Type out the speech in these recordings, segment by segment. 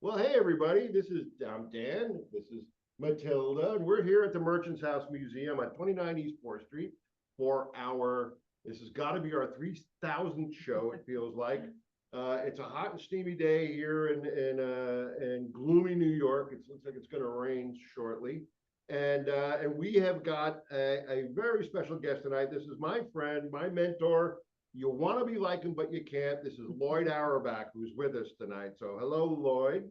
Well, hey everybody, I'm Dan. This is Matilda, and we're here at the Merchants House Museum at 29 East 4th Street for this has got to be our 3000th show, it feels like. It's a hot and steamy day here in gloomy New York. It looks like it's going to rain shortly. And we have got a very special guest tonight. This is my friend, my mentor. You want to be like him, but you can't. This is Lloyd Auerbach, who's with us tonight. So hello, Lloyd.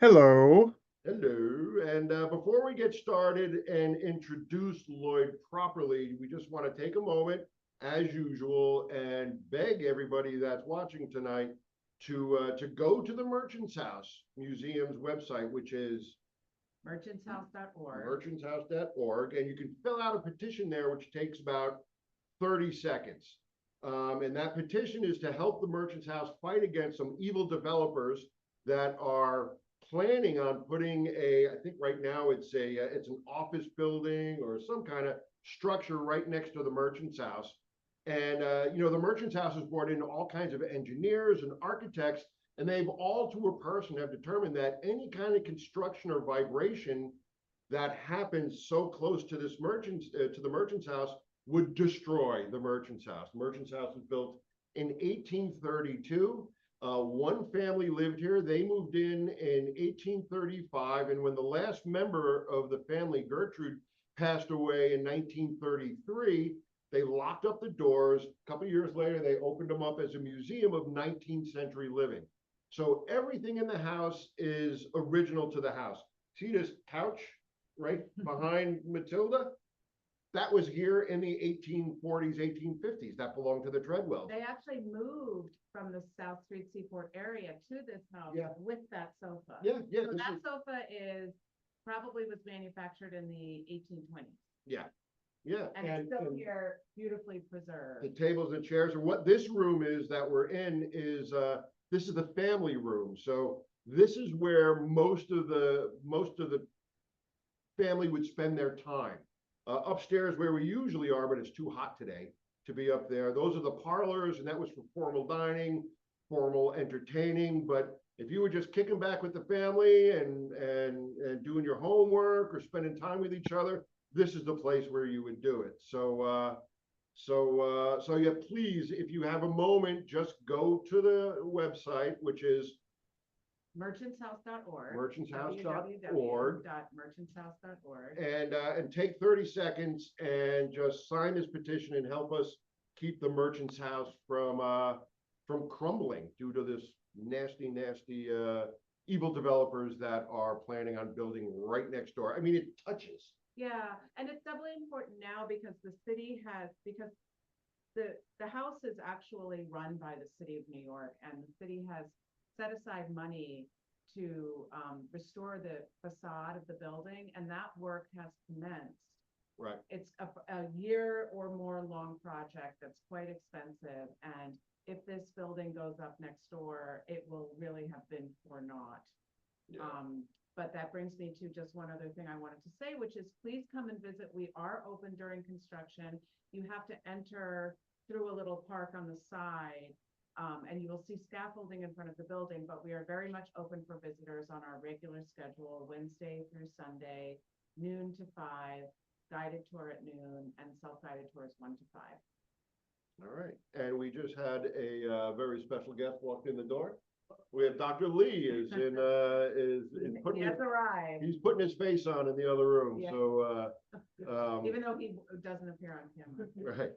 Hello. Hello. And before we get started and introduce Lloyd properly, we just want to take a moment, as usual, and beg everybody that's watching tonight to go to the Merchants House Museum's website, which is merchantshouse.org. merchantshouse.org, and you can fill out a petition there, which takes about 30 seconds. And that petition is to help the Merchants House fight against some evil developers that are planning on putting I think right now it's an office building or some kind of structure right next to the Merchants House. And the Merchants House has brought in all kinds of engineers and architects, and they've all to a person have determined that any kind of construction or vibration that happens so close to the Merchants House would destroy the Merchants House. The Merchants House was built in 1832. One family lived here. They moved in 1835. And when the last member of the family, Gertrude, passed away in 1933, they locked up the doors. A couple of years later, they opened them up as a museum of 19th century living. So everything in the house is original to the house. See this couch right behind Matilda? That was here in the 1840s, 1850s. That belonged to the Treadwells. They actually moved from the South Street Seaport area to this house with that sofa. Yeah. So that sofa probably was manufactured in the 1820s. Yeah. And it's still here, beautifully preserved. The tables and chairs, and what this room is that we're in is this is the family room. So this is where most of the family would spend their time. Upstairs where we usually are, but it's too hot today to be up there. Those are the parlors, and that was for formal dining, formal entertaining. But if you were just kicking back with the family and doing your homework or spending time with each other, this is the place where you would do it. So yeah, please, if you have a moment, just go to the website, which is merchantshouse.org. merchantshouse.org. Merchantshouse.org. And take 30 seconds and just sign this petition and help us keep the Merchants House from crumbling due to this nasty evil developers that are planning on building right next door. I mean, it touches. Yeah, and it's doubly important now because the house is actually run by the city of New York, and the city has set aside money to restore the facade of the building, and that work has commenced. Right. It's a year or more long project that's quite expensive, and if this building goes up next door, it will really have been for naught. Yeah. But that brings me to just one other thing I wanted to say, which is please come and visit. We are open during construction. You have to enter through a little park on the side, and you will see scaffolding in front of the building, but we are very much open for visitors on our regular schedule, Wednesday through Sunday, noon to 5, guided tour at noon, and self-guided tours 1 to 5. All right. And we just had a very special guest walk in the door. We have Dr. Lee is putting he's putting his face on in the other room. Yeah. So even though he doesn't appear on camera. Right.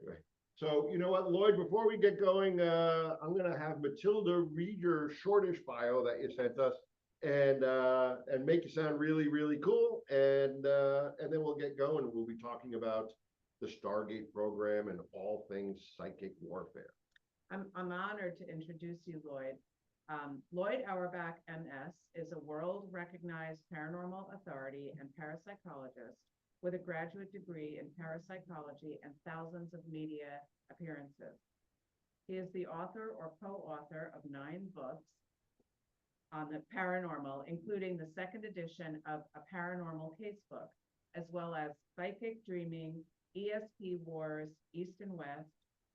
So you know what, Lloyd, before we get going, I'm gonna have Matilda read your shortish bio that you sent us and make you sound really, really cool. And then we'll get going. We'll be talking about the Stargate program and all things psychic warfare. I'm honored to introduce you, Lloyd. Lloyd Auerbach, MS, is a world-recognized paranormal authority and parapsychologist with a graduate degree in parapsychology and thousands of media appearances. He is the author or co-author of 9 books on the paranormal, including the second edition of A Paranormal Casebook, as well as Psychic Dreaming, ESP Wars, East and West,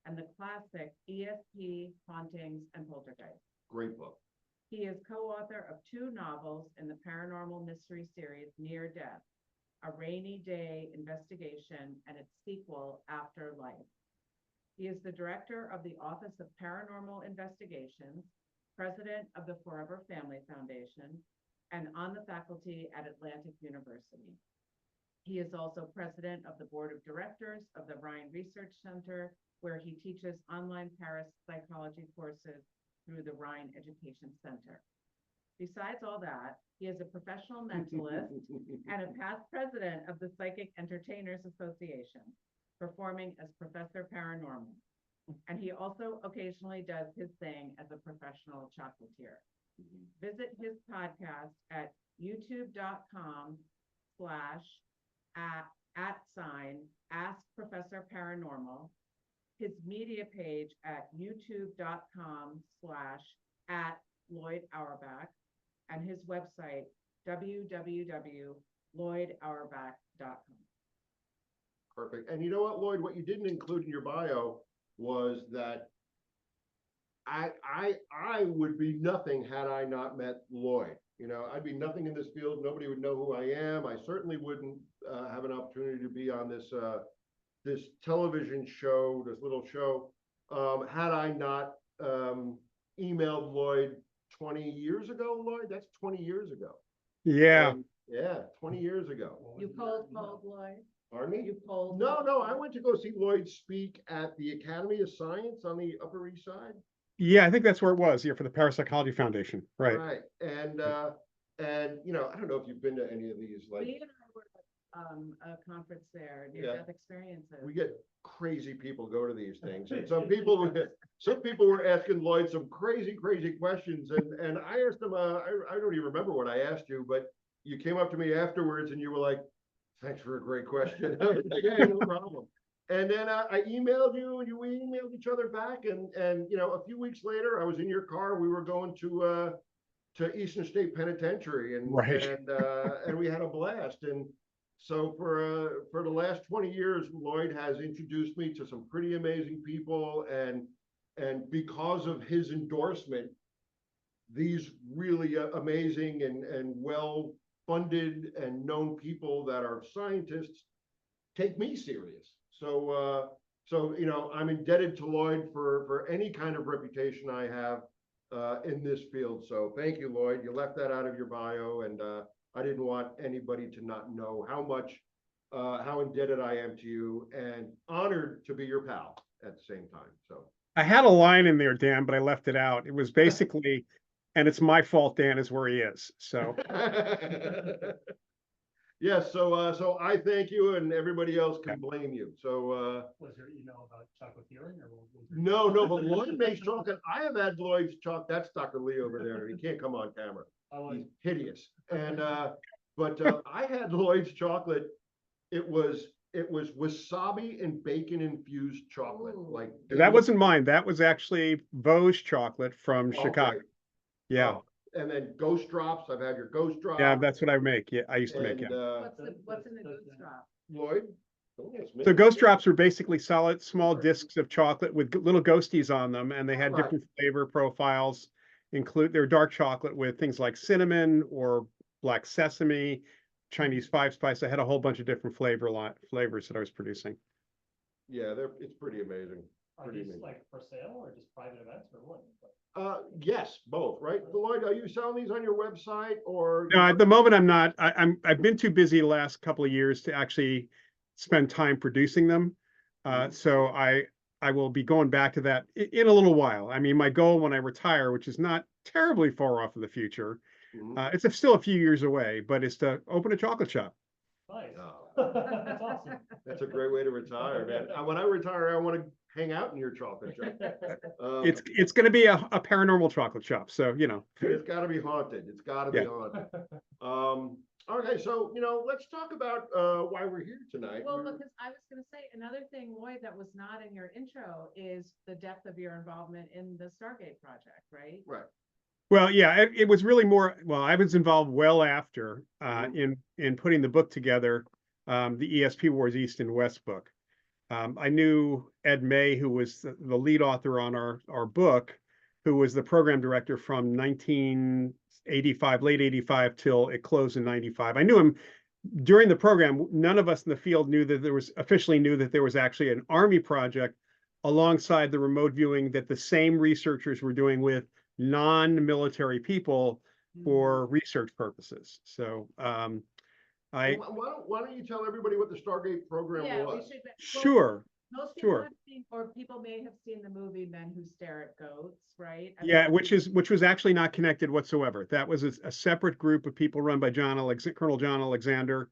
and the classic ESP Hauntings and Poltergeist. Great book. He is co-author of 2 novels in the paranormal mystery series Near Death, A Rainy Day Investigation, and its sequel, Afterlife. He is the director of the Office of Paranormal Investigations, president of the Forever Family Foundation, and on the faculty at Atlantic University. He is also president of the board of directors of the Ryan Research Center, where he teaches online parapsychology courses through the Ryan Education Center. Besides all that, he is a professional mentalist and a past president of the Psychic Entertainers Association, performing as Professor Paranormal. And he also occasionally does his thing as a professional chocolatier. Visit his podcast at youtube.com/@Ask Professor Paranormal, his media page at youtube.com/@Lloyd Auerbach, and his website, www.lloydauerbach.com. Perfect. And you know what, Lloyd, what you didn't include in your bio was that I would be nothing had I not met Lloyd. You know, I'd be nothing in this field. Nobody would know who I am. I certainly wouldn't have an opportunity to be on this this television show, this little show, had I not emailed Lloyd 20 years ago. Lloyd, that's 20 years ago. Yeah. Yeah, 20 years ago. You cold Lloyd? Pardon me? You cold? No, I went to go see Lloyd speak at the Academy of Science on the Upper East Side. Yeah, I think that's where it was. Yeah, for the Parapsychology Foundation. Right. Right. And you know, I don't know if you've been to any of these, like, We and I were at a conference there, Yeah. near-death experiences. we get crazy people go to these things. And some people were asking Lloyd some crazy questions. And I asked him, I don't even remember what I asked you, but you came up to me afterwards and you were like, thanks for a great question. I was like, hey, no problem. And then I emailed you, and we emailed each other back. And you know, a few weeks later, I was in your car. We were going to Eastern State Penitentiary, and Right. and we had a blast. And so for the last 20 years, Lloyd has introduced me to some pretty amazing people, and because of his endorsement, these really amazing and well funded and known people that are scientists take me serious. So you know, I'm indebted to Lloyd for any kind of reputation I have in this field. So thank you, Lloyd. You left that out of your bio, and I didn't want anybody to not know how indebted I am to you, and honored to be your pal at the same time. So I had a line in there, Dan, but I left it out. It was basically, and it's my fault Dan is where he is. So yes, so I thank you, and everybody else can blame you. So Was your email about chocolatiering or? no, but Lloyd makes chocolate. I have had Lloyd's chocolate. That's Dr. Lee over there. He can't come on camera. He's hideous. And but I had Lloyd's chocolate. It was wasabi and bacon infused chocolate. Ooh. Like that wasn't mine. That was actually Vosges chocolate from Okay. Chicago. Yeah. Oh, and then ghost drops. I've had your ghost drop. Yeah, that's what I make. Yeah, I used to make it. What's in the ghost drop? Lloyd? Don't ask me. So ghost drops were basically solid small discs of chocolate with little ghosties on them, and they had Right. different flavor profiles. They're dark chocolate with things like cinnamon or black sesame, Chinese 5-spice. I had a whole bunch of different flavors that I was producing. Yeah, it's pretty amazing. Are these like for sale or just private events or what? Yes, both, right? Lloyd, are you selling these on your website, or? No, at the moment I'm not. I've been too busy the last couple of years to actually spend time producing them. So I will be going back to that in a little while. I mean, my goal when I retire, which is not terribly far off in the future, it's still a few years away, but it's to open a chocolate shop. Nice. Oh. That's awesome. That's a great way to retire, man. When I retire, I want to hang out in your chocolate shop. It's going to be a paranormal chocolate shop, so you know. It's got to be haunted. It's got to be haunted. Okay, so you know, let's talk about why we're here tonight. Well, because I was going to say another thing, Lloyd, that was not in your intro is the depth of your involvement in the Stargate Project, right? Right. Well, yeah, it was really more. Well, I was involved well after in putting the book together, the ESP Wars East and West book. I knew Ed May, who was the lead author on our book, who was the program director from 1985, late 85 till it closed in 95. I knew him during the program. None of us in the field knew that officially knew that there was actually an Army project alongside the remote viewing that the same researchers were doing with non-military people for research purposes. So Why don't you tell everybody what the Stargate program Yeah, we was? should. Sure. Most people Sure. have seen, or people may have seen the movie Men Who Stare at Goats, right? I Yeah, mean, which was actually not connected whatsoever. That was a separate group of people run by Colonel John Alexander.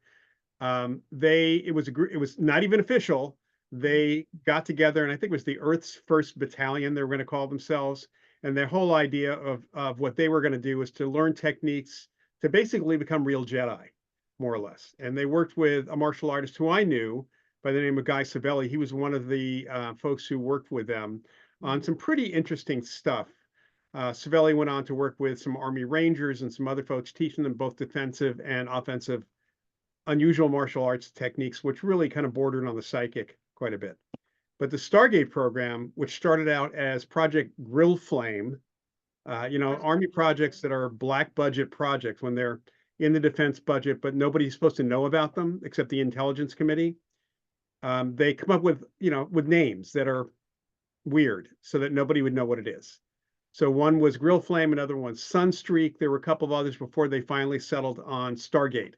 It was not even official. They got together, and I think it was the Earth's First Battalion, they were going to call themselves. And their whole idea of what they were going to do was to learn techniques to basically become real Jedi, more or less. And they worked with a martial artist who I knew by the name of Guy Savelli. He was one of the folks who worked with them on some pretty interesting stuff. Savelli went on to work with some Army Rangers and some other folks, teaching them both defensive and offensive unusual martial arts techniques, which really kind of bordered on the psychic quite a bit. But the Stargate program, which started out as Project Grill Flame, Army projects that are black budget projects when they're in the defense budget, but nobody's supposed to know about them except the intelligence committee. They come up with names that are weird so that nobody would know what it is. So one was Grill Flame, another one's Sunstreak. There were a couple of others before they finally settled on Stargate.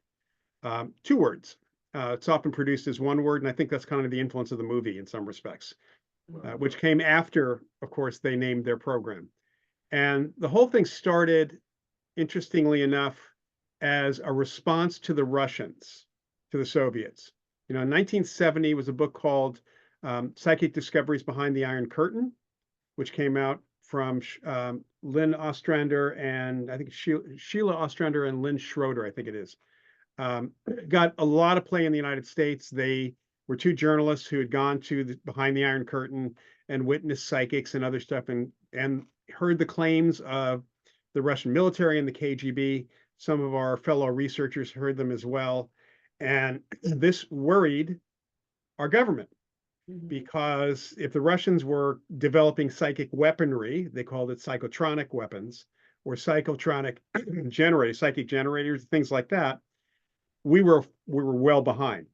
2 words. It's often produced as 1 word, and I think that's kind of the influence of the movie in some respects, which came after, of course, they named their program. And the whole thing started, interestingly enough, as a response to the Russians, to the Soviets. In 1970 was a book called Psychic Discoveries Behind the Iron Curtain, which came out from Lynn Ostrander and I think Sheila Ostrander and Lynn Schroeder, I think it is. Got a lot of play in the United States. They were 2 journalists who had gone to behind the Iron Curtain and witnessed psychics and other stuff and heard the claims of the Russian military and the KGB. Some of our fellow researchers heard them as well. And this worried our government because if the Russians were developing psychic weaponry, they called it psychotronic weapons or psychotronic generators, psychic generators, things like that, we were well behind.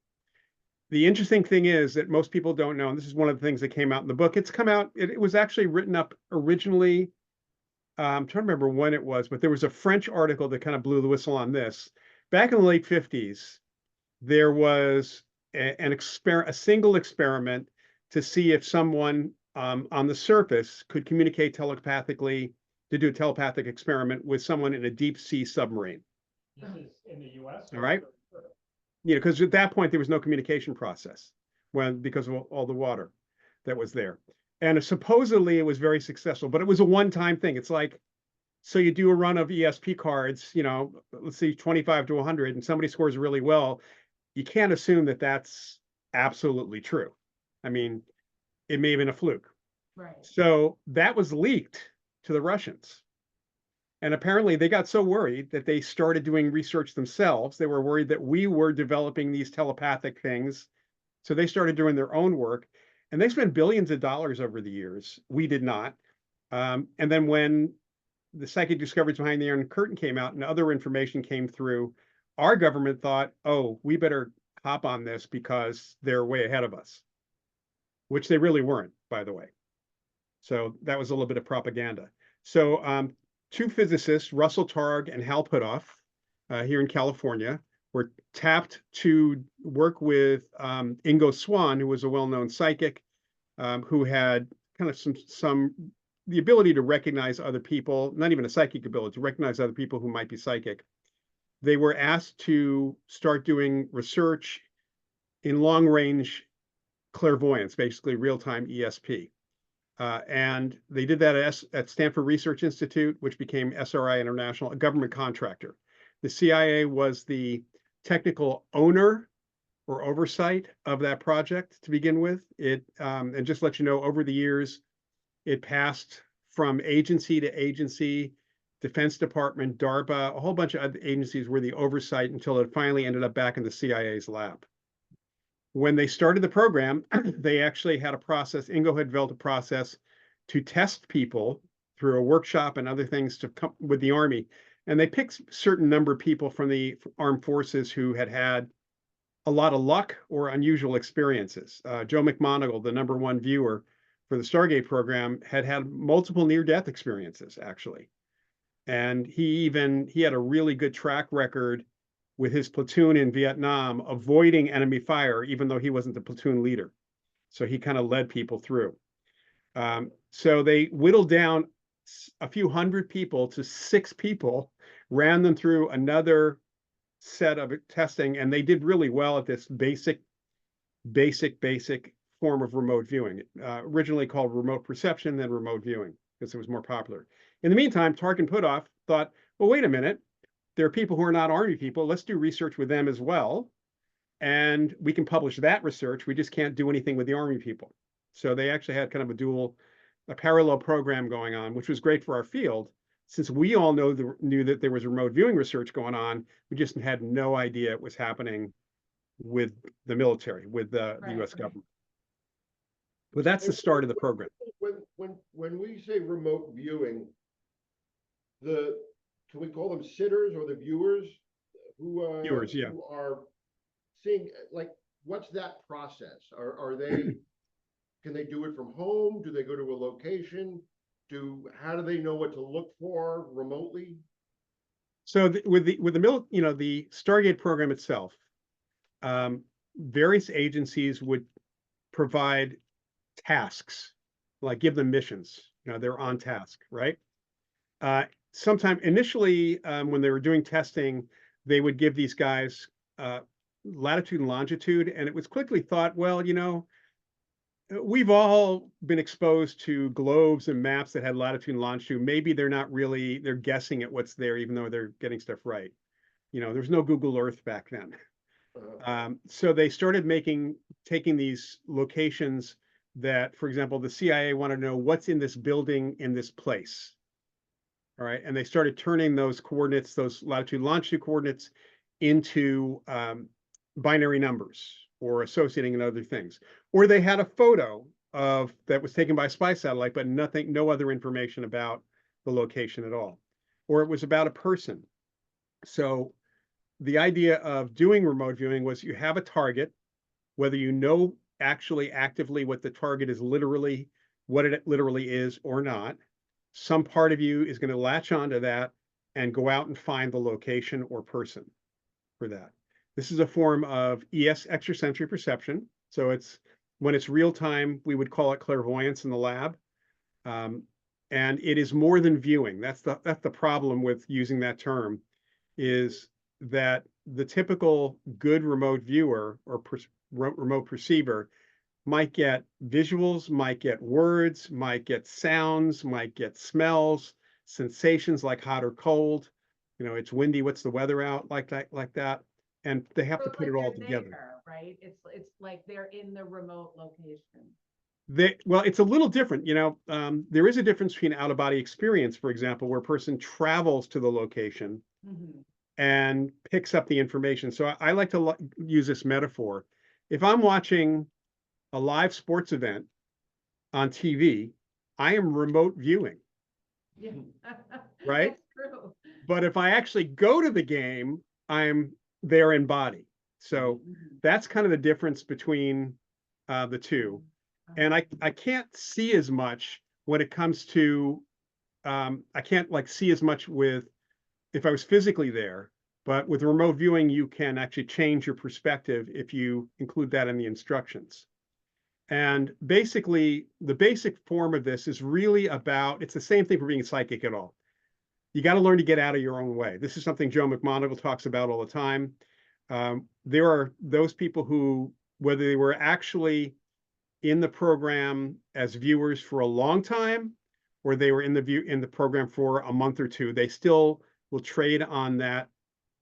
The interesting thing is that most people don't know, and this is one of the things that came out in the book. It's come out, it was actually written up originally. I'm trying to remember when it was, but there was a French article that kind of blew the whistle on this. Back in the late 50s, there was a single experiment to see if someone on the surface could communicate telepathically, to do a telepathic experiment with someone in a deep sea submarine. This is in the US? All right. Because at that point there was no communication process because of all the water that was there. And supposedly it was very successful, but it was a one-time thing. It's like, so you do a run of ESP cards, let's see, 25 to 100, and somebody scores really well. You can't assume that that's absolutely true. I mean, it may have been a fluke. right. So that was leaked to the Russians. And apparently they got so worried that they started doing research themselves. They were worried that we were developing these telepathic things. So they started doing their own work. And they spent billions of dollars over the years. We did not. And then when the Psychic Discoveries Behind the Iron Curtain came out and other information came through, our government thought, oh, we better hop on this because they're way ahead of us, which they really weren't, by the way. So that was a little bit of propaganda. So 2 physicists, Russell Targ and Hal Puthoff, here in California, were tapped to work with Ingo Swann, who was a well-known psychic, who had kind of the ability to recognize other people, not even a psychic ability, to recognize other people who might be psychic. They were asked to start doing research in long-range clairvoyance, basically real-time ESP. And they did that at Stanford Research Institute, which became SRI International, a government contractor. The CIA was the technical owner or oversight of that project to begin with. And just let you know, over the years, it passed from agency to agency, Defense Department, DARPA, a whole bunch of other agencies were the oversight until it finally ended up back in the CIA's lab. When they started the program, they actually had a process. Ingo had developed a process to test people through a workshop and other things to come with the Army. And they picked a certain number of people from the armed forces who had had a lot of luck or unusual experiences. Joe McMoneagle, the #1 viewer for the Stargate program, had multiple near-death experiences, actually. And he had a really good track record with his platoon in Vietnam, avoiding enemy fire, even though he wasn't the platoon leader. So he kind of led people through. So they whittled down a few hundred people to 6 people, ran them through another set of testing, and they did really well at this basic form of remote viewing. Originally called remote perception, then remote viewing, because it was more popular. In the meantime, Tarkin Puthoff thought, well, wait a minute, there are people who are not Army people. Let's do research with them as well. And we can publish that research. We just can't do anything with the Army people. So they actually had kind of a parallel program going on, which was great for our field. Since we all knew that there was remote viewing research going on, we just had no idea it was happening with the military, with the US government. But that's the start of the program. When we say remote viewing, can we call them sitters or the viewers who Viewers, yeah. who are seeing, like, what's that process? Are they can they do it from home? Do they go to a location? How do they know what to look for remotely? So with the the Stargate program itself, various agencies would provide tasks, like give them missions. They're on task, right? Sometime initially, when they were doing testing, they would give these guys latitude and longitude, and it was quickly thought, well, we've all been exposed to globes and maps that had latitude and longitude. Maybe they're guessing at what's there, even though they're getting stuff right. There's no Google Earth back then. So they started taking these locations that, for example, the CIA wanted to know what's in this building in this place. All right. And they started turning those coordinates, those latitude longitude coordinates, into binary numbers or associating and other things. Or they had a photo that was taken by a spy satellite, but no other information about the location at all. Or it was about a person. So the idea of doing remote viewing was you have a target, whether you know actually actively what the target is literally, what it literally is or not. Some part of you is going to latch onto that and go out and find the location or person for that. This is a form of extrasensory perception. So when it's real time, we would call it clairvoyance in the lab. And it is more than viewing. That's the problem with using that term, is that the typical good remote viewer or remote perceiver might get visuals, might get words, might get sounds, might get smells, sensations like hot or cold. It's windy, what's the weather out, like that. And they have to put it all together. There, right? It's like they're in the remote location. Well, it's a little different. There is a difference between out-of-body experience, for example, where a person travels to the location and picks up the information. So I like to use this metaphor. If I'm watching a live sports event on TV, I am remote viewing. Yeah. Right? That's true. But if I actually go to the game, I'm there in body. So that's kind of the difference between the two. And I can't see as much when it comes to, I can't see as much if I was physically there, but with remote viewing, you can actually change your perspective if you include that in the instructions. And basically, the basic form of this is really it's the same thing for being psychic at all. You got to learn to get out of your own way. This is something Joe McMoneagle talks about all the time. There are those people who, whether they were actually in the program as viewers for a long time, or they were in the program for a month or two, they still will trade on that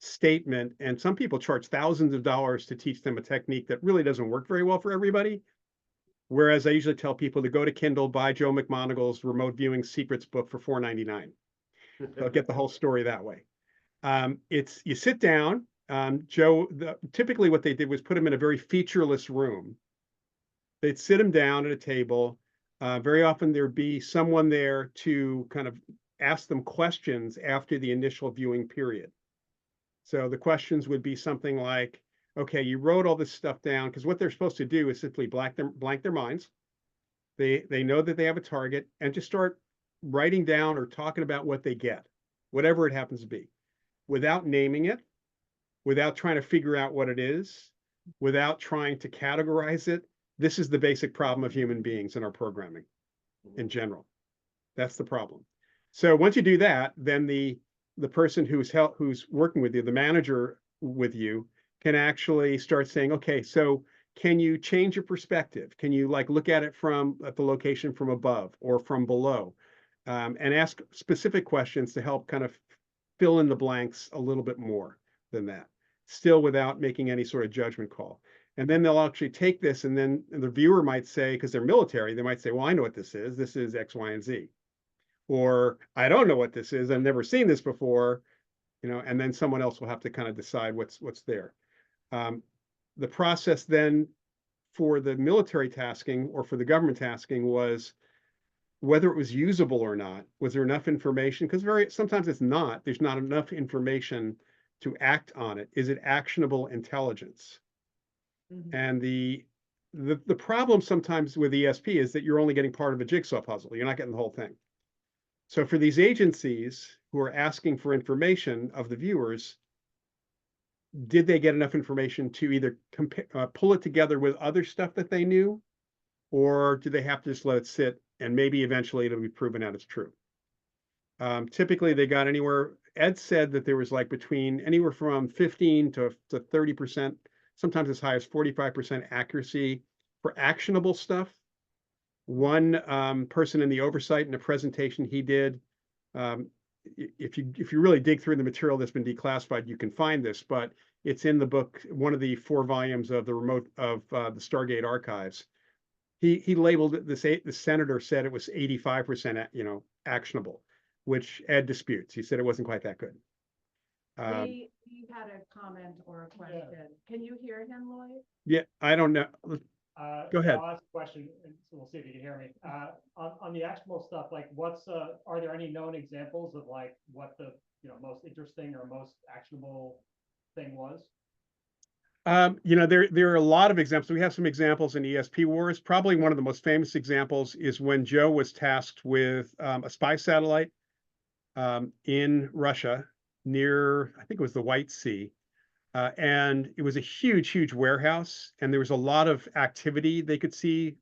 statement. And some people charge thousands of dollars to teach them a technique that really doesn't work very well for everybody. Whereas I usually tell people to go to Kindle, buy Joe McMoneagle's Remote Viewing Secrets book for $4.99. They'll get the whole story that way. You sit down. Typically what they did was put him in a very featureless room. They'd sit him down at a table. Very often there'd be someone there to kind of ask them questions after the initial viewing period. So the questions would be something like, okay, you wrote all this stuff down, because what they're supposed to do is simply blank their minds. They know that they have a target and just start writing down or talking about what they get, whatever it happens to be, without naming it, without trying to figure out what it is, without trying to categorize it. This is the basic problem of human beings in our programming in general. That's the problem. So once you do that, then the person who's working with you, the manager with you, can actually start saying, okay, so can you change your perspective? Can you like look at it at the location from above or from below, and ask specific questions to help kind of fill in the blanks a little bit more than that, still without making any sort of judgment call. And then they'll actually take this, and then the viewer might say, because they're military, they might say, well, I know what this is. This is X, Y, and Z. Or I don't know what this is. I've never seen this before, and then someone else will have to kind of decide what's there. The process then for the military tasking or for the government tasking was whether it was usable or not. Was there enough information? Because sometimes it's not. There's not enough information to act on it. Is it actionable intelligence? Mhm. And the problem sometimes with ESP is that you're only getting part of a jigsaw puzzle. You're not getting the whole thing. So for these agencies who are asking for information of the viewers, did they get enough information to either pull it together with other stuff that they knew, or do they have to just let it sit and maybe eventually it'll be proven out it's true? Typically, they got anywhere. Ed said that there was like between anywhere from 15 to 30%, sometimes as high as 45% accuracy for actionable stuff. One person in the oversight in a presentation he did, if you really dig through the material that's been declassified, you can find this, but it's in the book, one of the 4 volumes of the the Stargate archives. He labeled it the senator said it was 85%, actionable, which Ed disputes. He said it wasn't quite that good. He had a comment or a question. Can you hear him, Lloyd? Yeah, I don't know. Go ahead. I'll ask a question, and so we'll see if you can hear me. On the actionable stuff, like are there any known examples of like what the most interesting or most actionable thing was? There are a lot of examples. We have some examples in ESP Wars. Probably one of the most famous examples is when Joe was tasked with a spy satellite in Russia near, I think it was the White Sea. And it was a huge, huge warehouse, and there was a lot of activity. They could see,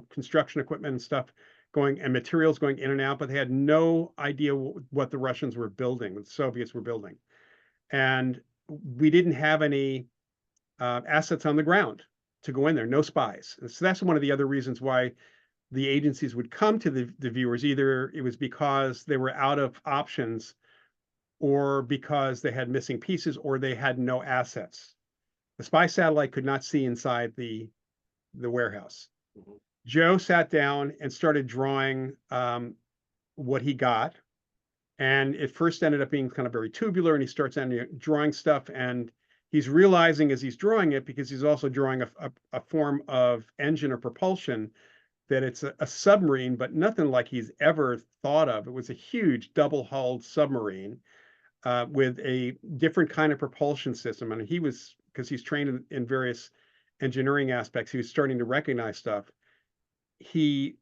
construction equipment and stuff going and materials going in and out, but they had no idea what the Russians were building, what the Soviets were building. And we didn't have any assets on the ground to go in there, no spies. And so that's one of the other reasons why the agencies would come to the viewers. Either it was because they were out of options, or because they had missing pieces, or they had no assets. The spy satellite could not see inside the warehouse. Mhm. Joe sat down and started drawing what he got. And it first ended up being kind of very tubular, and he starts drawing stuff, and he's realizing as he's drawing it, because he's also drawing a form of engine or propulsion, that it's a submarine, but nothing like he's ever thought of. It was a huge double-hulled submarine with a different kind of propulsion system. And because he's trained in various engineering aspects, he was starting to recognize stuff. He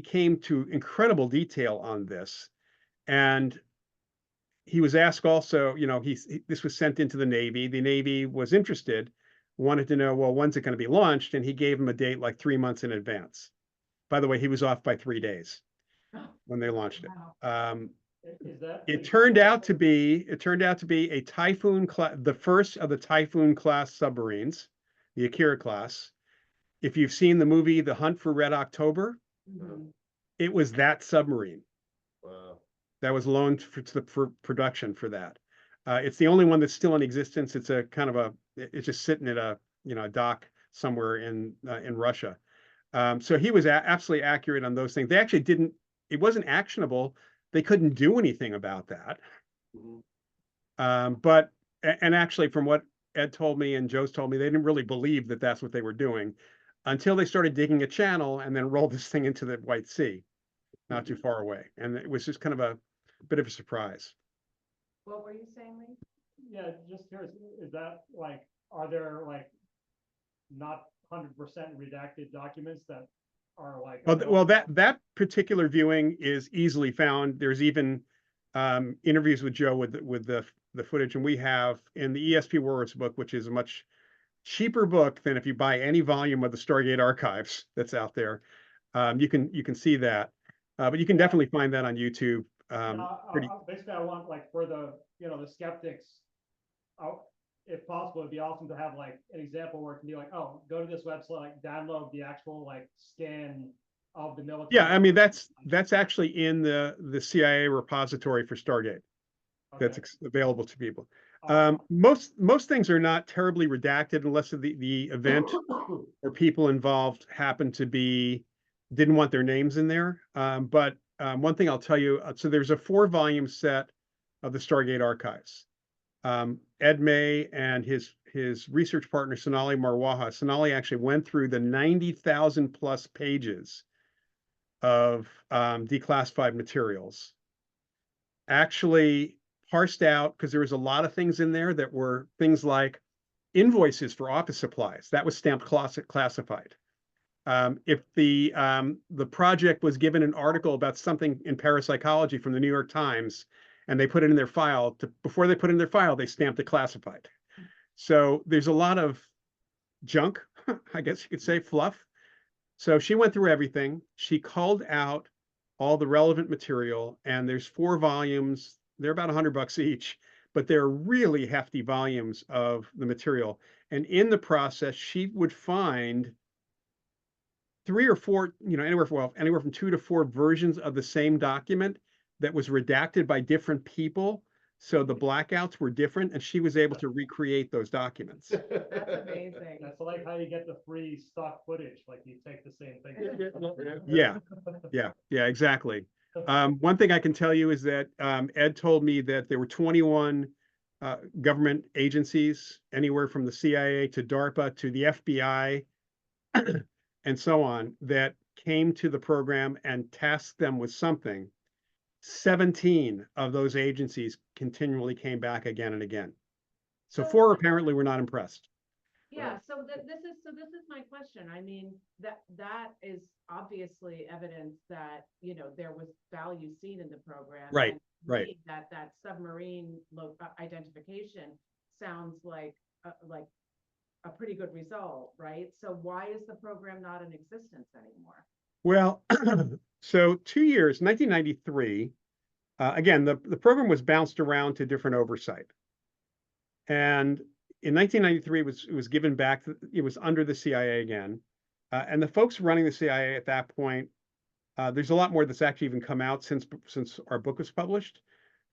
came to incredible detail on this. And he was asked also, this was sent into the Navy. The Navy was interested, wanted to know, well, when's it going to be launched? And he gave him a date like 3 months in advance. By the way, he was off by 3 days when they launched it. Wow. It turned out to be a Typhoon class, the first of the Typhoon class submarines, the Akira class. If you've seen the movie The Hunt for Red October, Mhm. it was that submarine Wow. that was loaned for production for that. It's the only one that's still in existence. It's a kind of it's just sitting at a dock somewhere in Russia. So he was absolutely accurate on those things. They actually didn't. It wasn't actionable. They couldn't do anything about that. Mhm. And actually, from what Ed told me and Joe's told me, they didn't really believe that that's what they were doing. until they started digging a channel and then rolled this thing into the White Sea, not too far away. And it was just kind of a bit of a surprise. What were you saying, Lee? Yeah, just curious, is that like, are there like not 100% redacted documents that are like? Well, that particular viewing is easily found. There's even interviews with Joe with the footage, and we have in the ESP Warwick's book, which is a much cheaper book than if you buy any volume of the Stargate archives that's out there. You can see that, but you can definitely find that on YouTube. Basically, I want like for the the skeptics, if possible, it'd be awesome to have like an example where it can be like, oh, go to this website, like download the actual like scan of the military. Yeah, I mean that's actually in the CIA repository for Stargate. Okay. That's available to people. Awesome. Most things are not terribly redacted unless the event or people involved happen to didn't want their names in there. But one thing I'll tell you, so there's a 4-volume set of the Stargate archives. Ed May and his research partner Sonali Marwaha. Sonali actually went through the 90,000 plus pages of declassified materials. Actually parsed out, because there was a lot of things in there that were things like invoices for office supplies. That was stamped classified. If the project was given an article about something in parapsychology from the New York Times, and they put it in their file, before they put it in their file, they stamped it classified. So there's a lot of junk, I guess you could say, fluff. So she went through everything. She culled out all the relevant material, and there's 4 volumes. They're about $100 each, but they're really hefty volumes of the material. And in the process, she would find 3 or 4, anywhere from 2 to 4 versions of the same document that was redacted by different people. So the blackouts were different, and she was able to recreate those documents. That's amazing. That's like how you get the free stock footage, like you take the same thing. Yeah, exactly. One thing I can tell you is that Ed told me that there were 21 government agencies, anywhere from the CIA to DARPA to the FBI and so on, that came to the program and tasked them with something. 17 of those agencies continually came back again and again. So 4 apparently were not impressed. Yeah, so this is my question. I mean, that is obviously evidence that, there was value seen in the program. Right, and right. That identification sounds like a pretty good result, right? So why is the program not in existence anymore? Well, so 2 years, 1993, again, the program was bounced around to different oversight. And in 1993, it was given back, it was under the CIA again. And the folks running the CIA at that point, there's a lot more that's actually even come out since our book was published.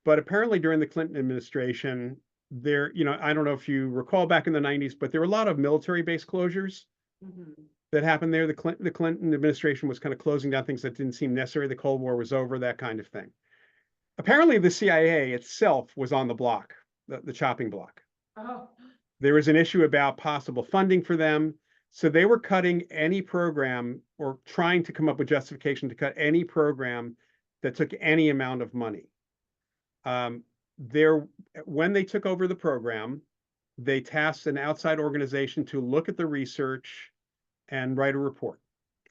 But apparently during the Clinton administration, I don't know if you recall back in the 90s, but there were a lot of military base closures that happened there. The Clinton administration was kind of closing down things that didn't seem necessary. The Cold War was over, that kind of thing. Apparently the CIA itself was on the block, the chopping block. Oh. There was an issue about possible funding for them. So they were cutting any program, or trying to come up with justification to cut any program that took any amount of money. When they took over the program, they tasked an outside organization to look at the research and write a report.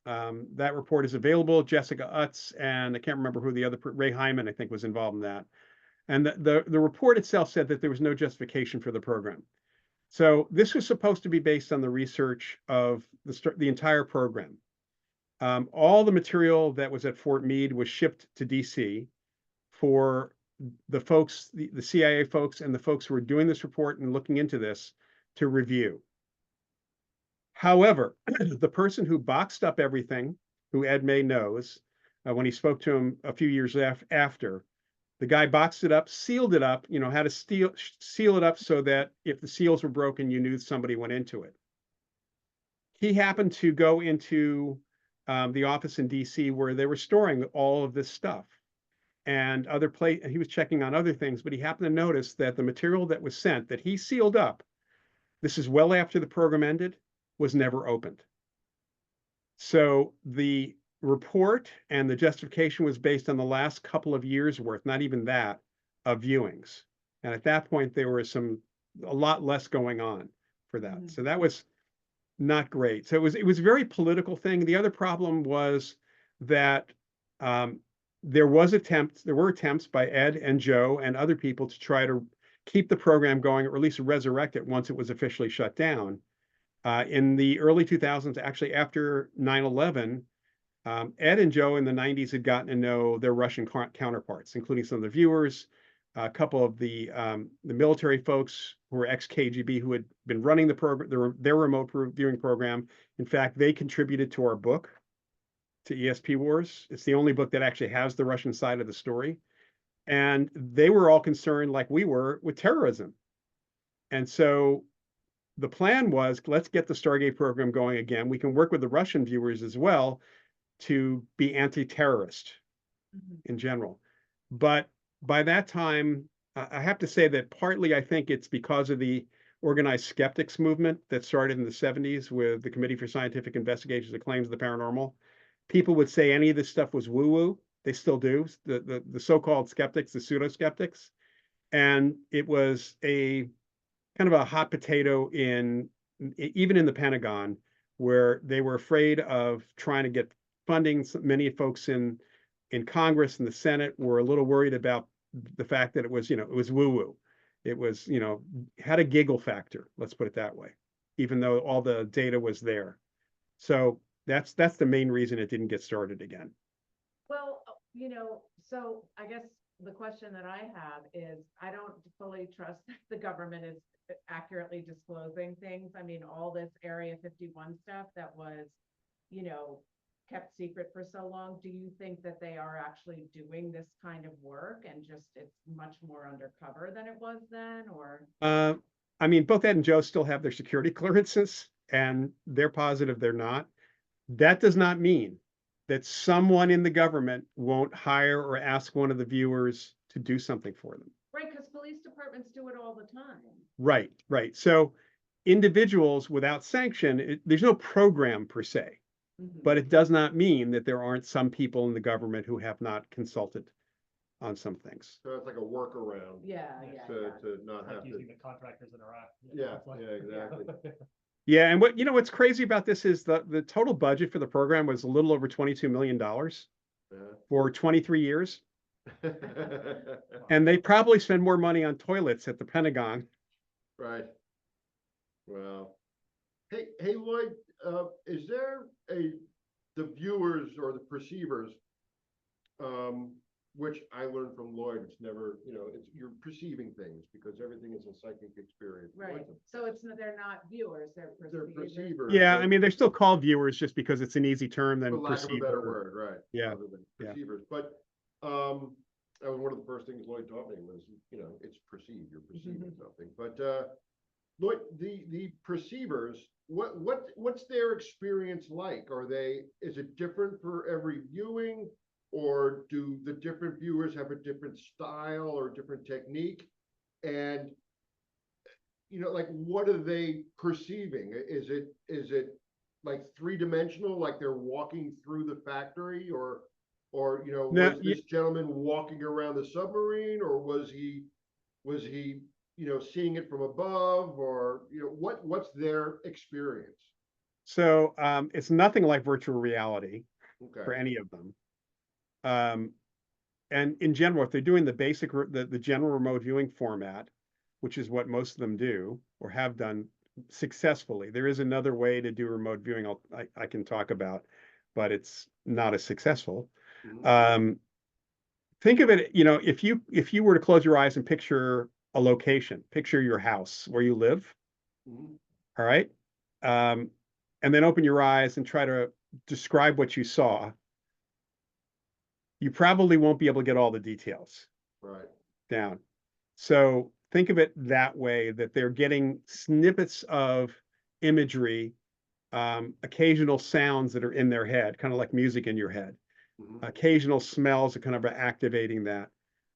That report is available. Jessica Utz, and I can't remember who the other, Ray Hyman, I think, was involved in that. And the report itself said that there was no justification for the program. So this was supposed to be based on the research of the entire program. All the material that was at Fort Meade was shipped to DC for the folks, the CIA folks, and the folks who were doing this report and looking into this to review. However, the person who boxed up everything, who Ed May knows, when he spoke to him a few years after, the guy boxed it up, sealed it up, had to seal it up so that if the seals were broken, you knew somebody went into it. He happened to go into the office in DC where they were storing all of this stuff, and he was checking on other things, but he happened to notice that the material that was sent, that he sealed up, this is well after the program ended, was never opened. So the report and the justification was based on the last couple of years worth, not even that, of viewings. And at that point, there was a lot less going on for that. Mhm. So that was not great. So it was a very political thing. The other problem was that um, there were attempts by Ed and Joe and other people to try to keep the program going, or at least resurrect it once it was officially shut down. In the early 2000s, actually after 9/11, Ed and Joe in the 90s had gotten to know their Russian counterparts, including some of the viewers, a couple of the military folks who were ex-KGB who had been running the program, their remote viewing program. In fact, they contributed to our book, to ESP Wars. It's the only book that actually has the Russian side of the story. And they were all concerned, like we were, with terrorism. And so the plan was, let's get the Stargate program going again. We can work with the Russian viewers as well to be anti-terrorist Mhm. in general. But by that time, I have to say that partly I think it's because of the organized skeptics movement that started in the 70s with the Committee for Scientific Investigations of Claims of the Paranormal. People would say any of this stuff was woo-woo. They still do, the so-called skeptics, the pseudo-skeptics. And it was a kind of a hot potato even in the Pentagon, where they were afraid of trying to get funding. Many folks in Congress and the Senate were a little worried about the fact that it was woo-woo. It was, had a giggle factor, let's put it that way, even though all the data was there. So that's the main reason it didn't get started again. Well, so I guess the question that I have is, I don't fully trust that the government is accurately disclosing things. I mean, all this Area 51 stuff that was, kept secret for so long. Do you think that they are actually doing this kind of work and just it's much more undercover than it was then, or? I mean, both Ed and Joe still have their security clearances, and they're positive they're not. That does not mean that someone in the government won't hire or ask one of the viewers to do something for them. Right, because police departments do it all the time. Right, right. So individuals without sanction, there's no program per se, Mhm. but it does not mean that there aren't some people in the government who have not consulted on some things. So it's like a workaround Yeah, yeah, to, yeah. to not It's like have to. using the contractors in Iraq. Yeah, It's like- yeah, exactly. Yeah, and what's crazy about this is the total budget for the program was a little over $22 million for 23 years. And they probably spend more money on toilets at the Pentagon. Right. Well, hey, Lloyd, is there the viewers or the perceivers, which I learned from Lloyd, it's never, you're perceiving things because everything is a psychic experience. Right, Lloyd's so they're not viewers, they're They're perceivers. perceivers. Yeah, but I mean, they're still called viewers just because it's an easy term for than lack of a better perceiver. word, right? Yeah, Other than yeah. perceivers, but, that was one of the first things Lloyd taught me was, it's perceived, you're perceiving something, but, Lloyd, the perceivers, what's their experience like? Is it different for every viewing? Or do the different viewers have a different style or different technique? And, like, what are they perceiving? Is it like three-dimensional, like they're walking through the factory, or No, was this gentleman walking around the submarine, or was he, seeing it from above, or, what's their experience? so it's nothing like virtual reality for Okay. any of them. And in general, if they're doing the general remote viewing format, which is what most of them do or have done successfully, there is another way to do remote viewing I can talk about, but it's not as successful. Mhm. Think of it, if you were to close your eyes and picture a location, picture your house where you live, Mhm. all right, and then open your eyes and try to describe what you saw. You probably won't be able to get all the details Right. down. So think of it that way, that they're getting snippets of imagery, occasional sounds that are in their head, kind of like music in your head, Mhm. occasional smells are kind of activating that.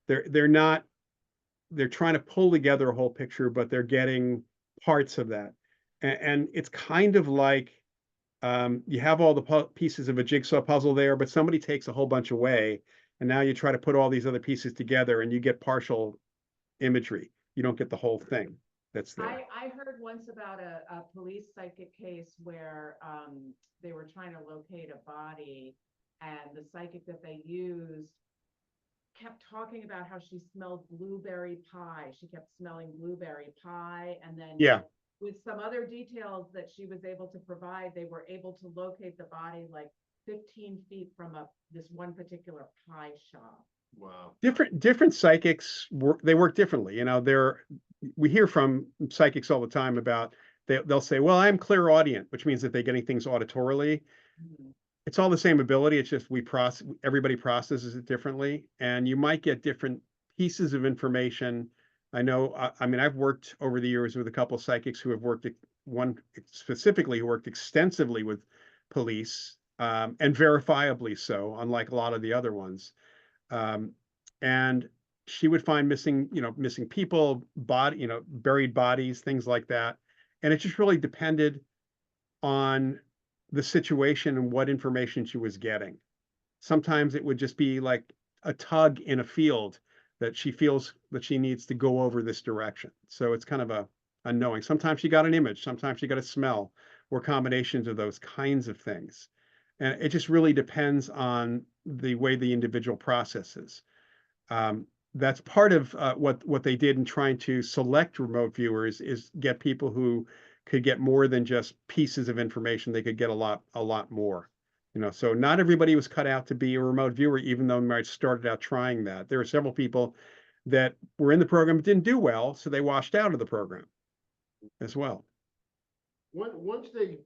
They're trying to pull together a whole picture, but they're getting parts of that. And it's kind of like You have all the pieces of a jigsaw puzzle there, but somebody takes a whole bunch away, and now you try to put all these other pieces together, and you get partial imagery. You don't get the whole thing that's there. I heard once about a police psychic case where they were trying to locate a body, and the psychic that they used kept talking about how she smelled blueberry pie. She kept smelling blueberry pie, and then Yeah. with some other details that she was able to provide, they were able to locate the body like 15 feet from this one particular pie shop. Wow. Different psychics work, they work differently. We hear from psychics all the time about they'll say, well, I'm clairaudient, which means that they're getting things auditorily. Mhm. It's all the same ability. It's just everybody processes it differently, and you might get different pieces of information. I know, I mean, I've worked over the years with a couple of psychics who have worked, one specifically who worked extensively with police, and verifiably so, unlike a lot of the other ones. And she would find missing people, buried bodies, things like that. And it just really depended on the situation and what information she was getting. Sometimes it would just be like a tug in a field that she feels that she needs to go over this direction. So it's kind of a knowing. Sometimes she got an image, sometimes she got a smell, or combinations of those kinds of things. And it just really depends on the way the individual processes. That's part of what they did in trying to select remote viewers, is get people who could get more than just pieces of information. They could get a lot more. So not everybody was cut out to be a remote viewer, even though they might started out trying that. There were several people that were in the program but didn't do well, so they washed out of the program as well. Once they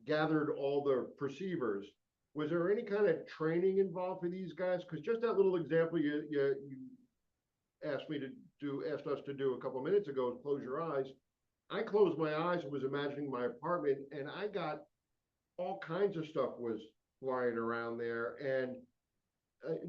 gathered all the perceivers, was there any kind of training involved for these guys? Because just that little example you asked us to do a couple of minutes ago, close your eyes. I closed my eyes and was imagining my apartment, and I got all kinds of stuff was flying around there. And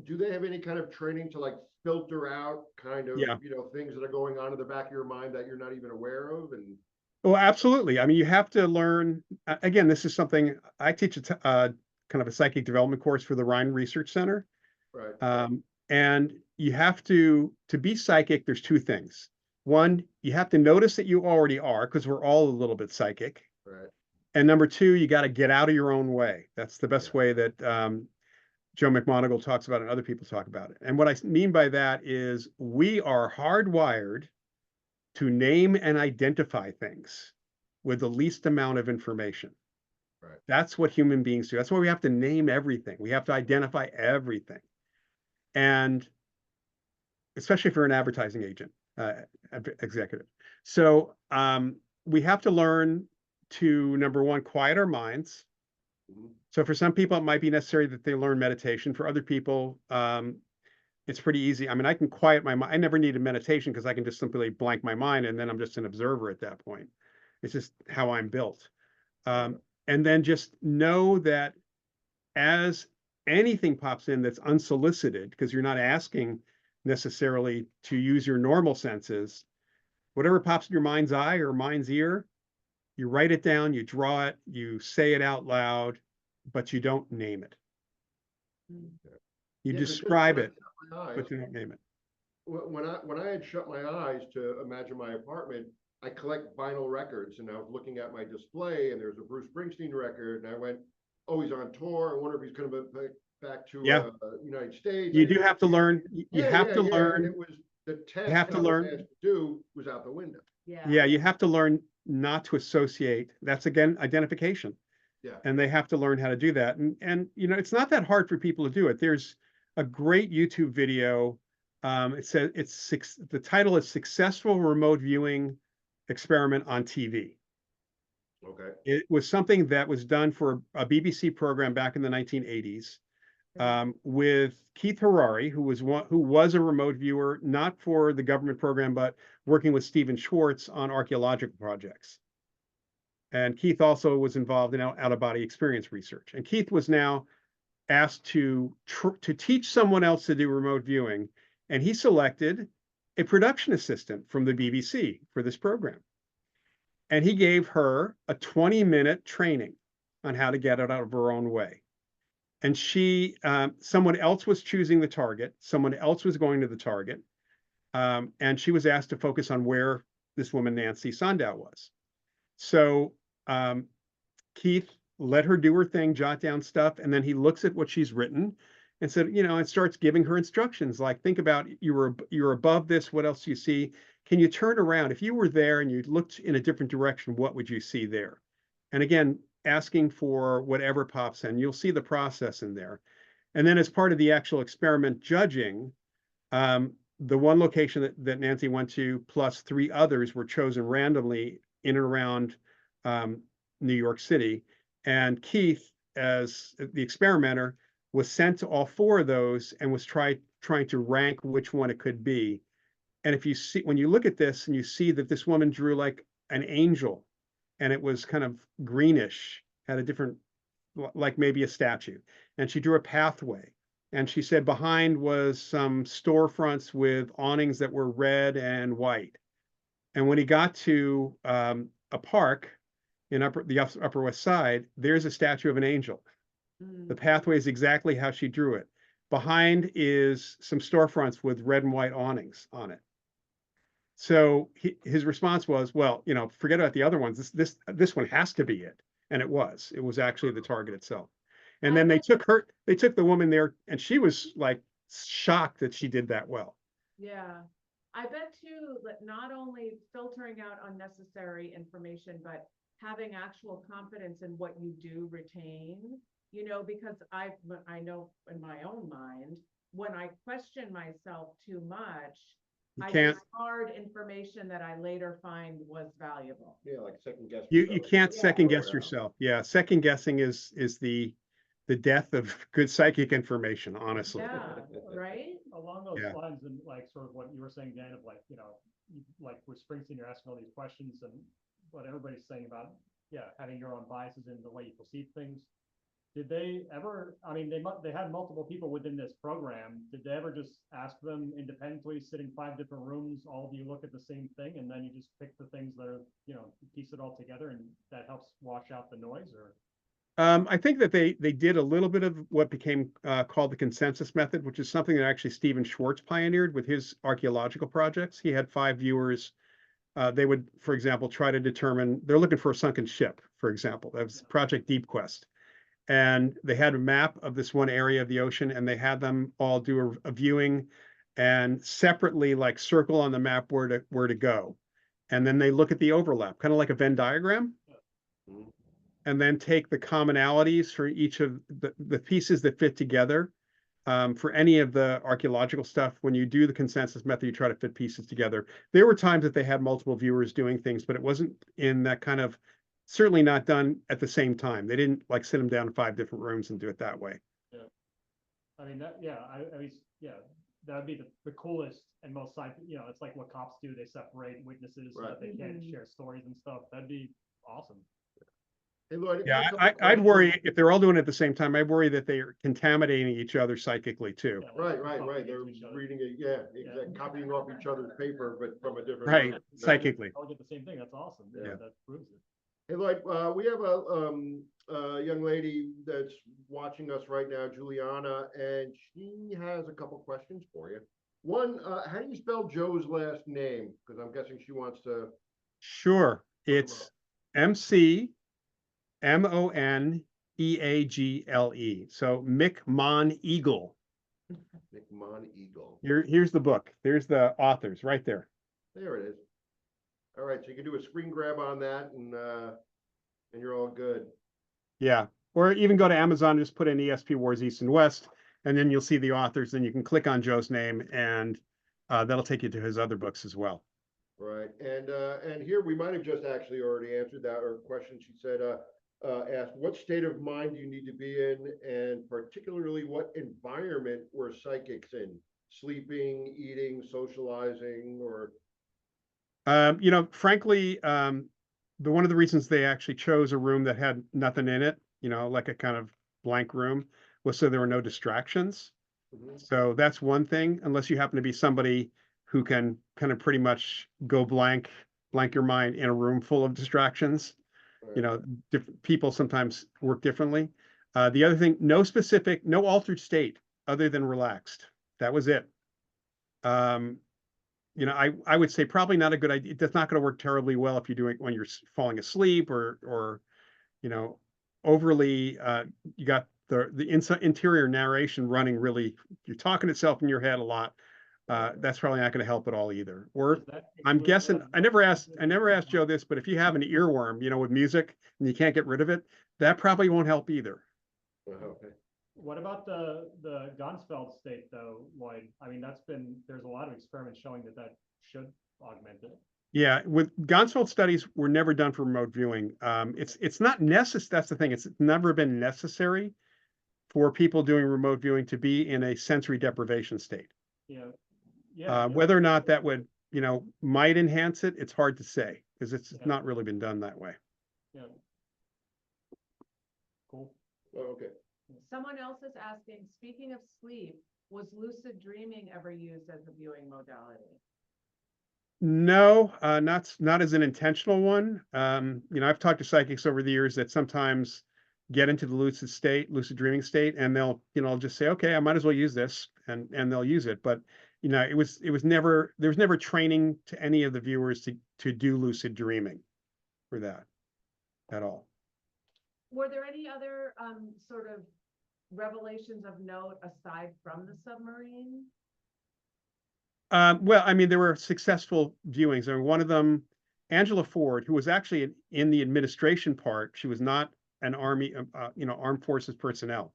do they have any kind of training to like filter out kind of, Yeah. things that are going on in the back of your mind that you're not even aware of? And Well, absolutely. I mean, you have to learn. Again, this is something I teach kind of a psychic development course for the Rhine Research Center. right, And you have to be psychic. There's two things. One, you have to notice that you already are, because we're all a little bit psychic. right, And number two, you got to get out of your own way. That's the best Yeah. way that Joe McMoneagle talks about it and other people talk about it. And what I mean by that is we are hardwired to name and identify things with the least amount of information. right. That's what human beings do. That's why we have to name everything. We have to identify everything. And especially if you're an advertising agent, executive. So we have to learn to, number one, quiet our minds. Mhm. So for some people, it might be necessary that they learn meditation. For other people, it's pretty easy. I mean, I can quiet my mind. I never need a meditation because I can just simply blank my mind, and then I'm just an observer at that point. It's just how I'm built. And then just know that as anything pops in that's unsolicited, because you're not asking necessarily to use your normal senses, whatever pops in your mind's eye or mind's ear, you write it down, you draw it, you say it out loud, but you don't name it. Mm. You Yeah, 'cause just describe when I it, shut my eyes, but you don't name it. when I had shut my eyes to imagine my apartment, I collect vinyl records, and I was looking at my display, and there's a Bruce Springsteen record, and I went, "Oh, he's on tour. I wonder if he's going to be back to Yeah. United States." You do have to learn. You have to And learn. it was the test You have to that I was learn. asked to do was out the window. Yeah, you have to learn not to associate. That's again identification. Yeah. And they have to learn how to do that. And it's not that hard for people to do it. There's a great YouTube video. It says the title is Successful Remote Viewing Experiment on TV. Okay. It was something that was done for a BBC program back in the 1980s, with Keith Harari, who was a remote viewer, not for the government program, but working with Stephen Schwartz on archaeological projects. And Keith also was involved in out-of-body experience research. And Keith was now asked to teach someone else to do remote viewing, and he selected a production assistant from the BBC for this program. And he gave her a 20-minute training. on how to get it out of her own way. And she, someone else was choosing the target, someone else was going to the target, and she was asked to focus on where this woman, Nancy Sondow, was. So Keith let her do her thing, jot down stuff, and then he looks at what she's written and said, and starts giving her instructions like, think about you're above this. What else do you see? Can you turn around? If you were there and you looked in a different direction, what would you see there? And again, asking for whatever pops in. You'll see the process in there. And then as part of the actual experiment judging, the one location that Nancy went to, plus 3 others, were chosen randomly in and around New York City. And Keith, as the experimenter, was sent to all 4 of those and was trying to rank which one it could be. And if you see, when you look at this and you see that this woman drew like an angel, and it was kind of greenish, had a different, like maybe a statue, and she drew a pathway. And she said behind was some storefronts with awnings that were red and white. And when he got to a park in the Upper West Side, there's a statue of an angel. The pathway is exactly how she drew it. Behind is some storefronts with red and white awnings on it. So his response was, well, forget about the other ones. This one has to be it. And it was. It was actually the target itself. And then they took the woman there, and she was like shocked that she did that well. Yeah. I bet too that not only filtering out unnecessary information, but having actual confidence in what you do retain, because I know in my own mind, when I question myself too much, You I can't, discard information that I later find was valuable. Yeah, like second guess. you can't Yeah. second guess yourself. Yeah, second guessing is the death of good psychic information, honestly. Yeah, right? Along those Yeah. lines, and like sort of what you were saying, Dan, of like, like with Springsteen, you're asking all these questions, and what everybody's saying about, having your own biases in the way you perceive things. Did they ever, they had multiple people within this program. Did they ever just ask them independently, sit in 5 different rooms, all of you look at the same thing, and then you just pick the things that are, piece it all together, and that helps wash out the noise? Or I think that they did a little bit of what became called the consensus method, which is something that actually Stephen Schwartz pioneered with his archaeological projects. He had 5 viewers. They would, for example, try to determine, they're looking for a sunken ship, for example. That was Project Deep Quest. And they had a map of this one area of the ocean, and they had them all do a viewing and separately like circle on the map where to go. And then they look at the overlap, kind of like a Venn diagram. Mhm. And then take the commonalities for each of the pieces that fit together. For any of the archaeological stuff, when you do the consensus method, you try to fit pieces together. There were times that they had multiple viewers doing things, but it wasn't in that kind of, certainly not done at the same time. They didn't like sit them down in 5 different rooms and do it that way. That would be the coolest and most it's like what cops do. They separate witnesses so that they can't share stories and stuff. That'd be awesome. Hey, Lloyd, Yeah, I'd worry if they're all doing it at the same time. I'd worry that they're contaminating each other psychically too. Right. They're reading it, exactly, copying off each other's paper, but from a different. Right, room. psychically. I'll get the same thing. That's awesome. Yeah. That proves it. Hey, Lloyd, we have a young lady that's watching us right now, Juliana, and she has a couple questions for you. One, how do you spell Joe's last name? Because I'm guessing she wants to. Sure, it's McMoneagle. So McMoneagle. McMoneagle. Here's the book. There's the authors right there. There it is. All right, so you can do a screen grab on that, and you're all good. Yeah, or even go to Amazon and just put in ESP Wars East and West, and then you'll see the authors. Then you can click on Joe's name, and that'll take you to his other books as well. Right, and here we might have just actually already answered that or question. She said, asked, what state of mind do you need to be in, and particularly what environment were psychics in? Sleeping, eating, socializing, or? Frankly, one of the reasons they actually chose a room that had nothing in it, like a kind of blank room, was so there were no distractions. Mhm. So that's one thing, unless you happen to be somebody who can kind of pretty much go blank your mind in a room full of distractions. you know, people sometimes work differently. The other thing, no altered state other than relaxed. That was it. You know, I would say probably not a good idea. That's not going to work terribly well if you're doing when you're falling asleep or you know, overly you got the interior narration running really. You're talking itself in your head a lot. That's probably not going to help at all either. Or Does that I'm include, guessing I never asked Joe this, but if you have an earworm, you know, with music and you can't get rid of it, that probably won't help either. Okay. What about the Gansfeld state though, Lloyd? I mean, there's a lot of experiments showing that should augment it. Yeah, with Gansfeld studies were never done for remote viewing. It's not necessary. That's the thing. It's never been necessary for people doing remote viewing to be in a sensory deprivation state. Yeah. Yeah. Whether or not that would, you know, might enhance it, it's hard to say because it's Yeah. not really been done that way. Yeah. Cool. Oh, okay. Someone else is asking, speaking of sleep, was lucid dreaming ever used as a viewing modality? No, not as an intentional one. You know, I've talked to psychics over the years that sometimes get into the lucid dreaming state, and they'll, you know, just say, okay, I might as well use this, and they'll use it. But you know, there was never training to any of the viewers to do lucid dreaming for that at all. Were there any other sort of revelations of note aside from the submarine? Well, I mean, there were successful viewings. I mean, one of them, Angela Ford, who was actually in the administration part. She was not an army, you know, armed forces personnel.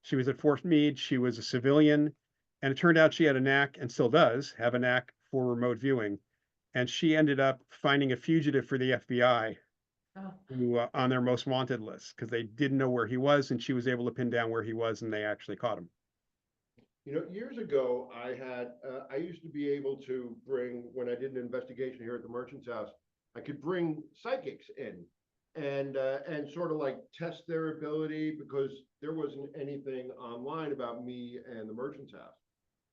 She was at Fort Meade. She was a civilian, and it turned out she had a knack, and still does have a knack for remote viewing. And she ended up finding a fugitive for the FBI Oh, who on their most wanted list because they didn't know where he was, and she was able to pin down where he was, and they actually caught him. You know, years ago, I used to be able to bring, when I did an investigation here at the Merchant's House, I could bring psychics in and sort of like test their ability because there wasn't anything online about me and the Merchant's House.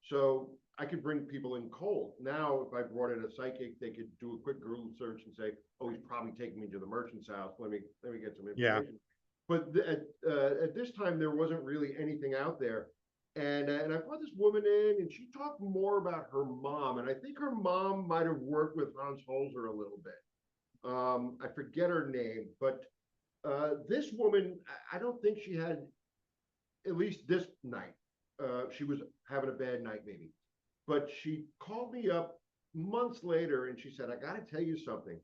So I could bring people in cold. Now, if I brought in a psychic, they could do a quick Google search and say, "Oh, he's probably taking me to the Merchant's House. Let me get some Yeah. information." But at this time, there wasn't really anything out there. And I brought this woman in, and she talked more about her mom, and I think her mom might have worked with Hans Holzer a little bit. I forget her name, but this woman, I don't think she had, at least this night, she was having a bad night maybe, but she called me up months later and she said, "I got to tell you something."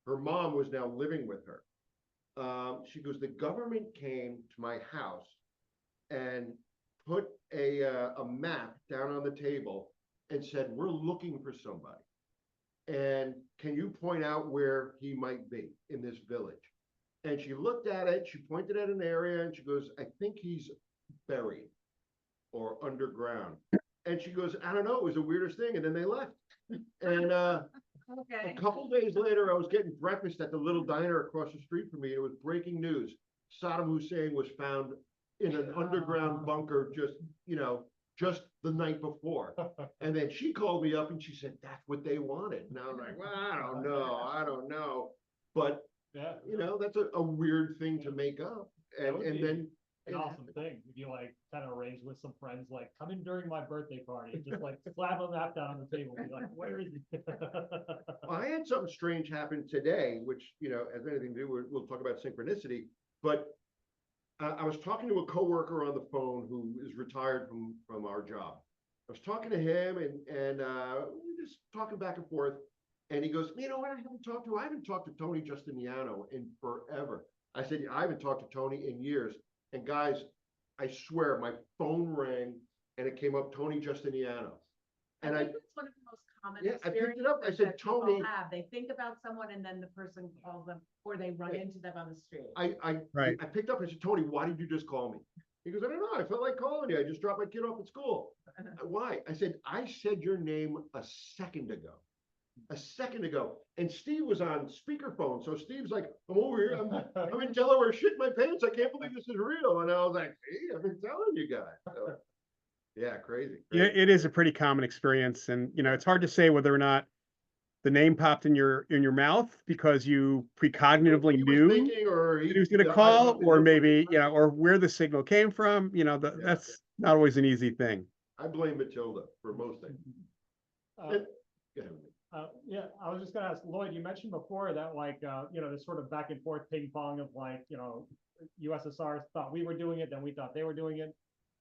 Her mom was now living with her. She goes, "The government came to my house and put a map down on the table and said, 'We're looking for somebody. And can you point out where he might be in this village?'" And she looked at it, she pointed at an area, and she goes, "I think he's buried or underground." And she goes, "I don't know, it was the weirdest thing." And then they left. And a okay. couple days later, I was getting breakfast at the little diner across the street from me. And it was breaking news. Saddam Hussein was found in an underground bunker just the night before. And then she called me up and she said, "That's what they wanted." And I was like, "Well, I don't know. But, Yeah. that's a weird thing to make up. That would And be then an awesome thing if you like kind of arrange with some friends, like come in during my birthday party and just like slap a map down on the table and be like, "Where is he?" I had something strange happen today, which, has anything to do with, we'll talk about synchronicity, but I was talking to a coworker on the phone who is retired from our job. I was talking to him and we were just talking back and forth. And he goes, "You know what? I haven't talked to Tony Justiniano in forever." I said, "I haven't talked to Tony in years." And guys, I swear my phone rang and it came up Tony Justiniano. And I think that's one of the most common Yeah, I picked it up. I experiences said, that people "Tony." have. They think about someone and then the person calls them or they run Right. into them on the street. Right. I picked up. I said, "Tony, why did you just call me?" He goes, "I don't know. I felt like calling you. I just dropped my kid off at school." "Why?" I said, "I said your name a second ago. And Steve was on speakerphone. So Steve's like, "I'm over here. I'm in Delaware shitting my pants. I can't believe this is real." And I was like, "See, I've been telling you guys." So, yeah, crazy. Yeah, it is a pretty common experience, and it's hard to say whether or not the name popped in your mouth because you precognitively He was knew thinking, or he was going to call, or maybe, you know, or where the signal came from. You know, that's not always an easy thing. I blame Matilda for most things. Uh, Go ahead. yeah, I was just gonna ask Lloyd, you mentioned before that like, you know, this sort of back and forth ping pong of like, you know, USSR thought we were doing it, then we thought they were doing it.